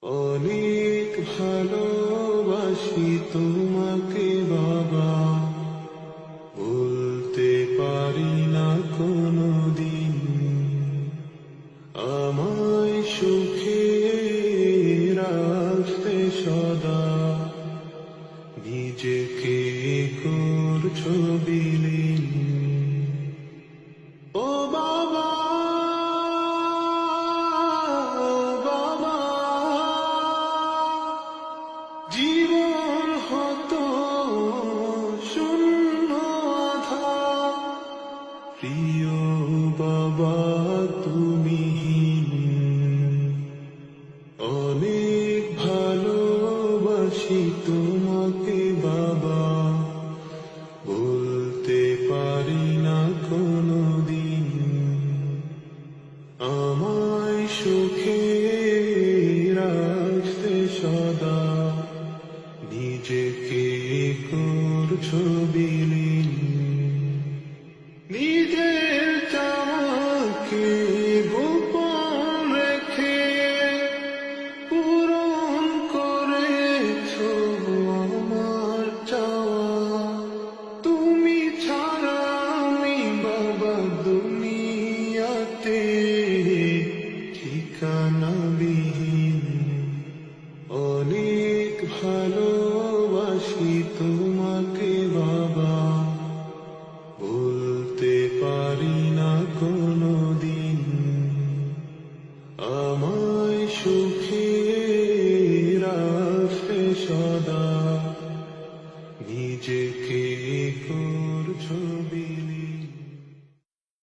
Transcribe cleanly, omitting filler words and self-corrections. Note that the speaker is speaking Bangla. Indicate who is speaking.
Speaker 1: অনেক ভালোবাসি তোমাকে বাবা, বলতে পারি না কোনদিন। আমায় সুখে রাখতে সদা নিজেকে করছো বিলীন। ও বাবা, বাবা, জীবন হতো শূন্য আধার, প্রিয় বাবা তুমি। অনেক ভালোবাসি তোমাকে বাবা, বলতে পারি না কোনদিন। আমায় সুখে রাখতে সদা নিজেকে করছো বিলীন। নিজের চাওয়াকে গোপন রেখে পূরণ করেছো আমার চাওয়া। তুমি ছাড়া আমি বাবা দুনিয়াতে ঠিকানা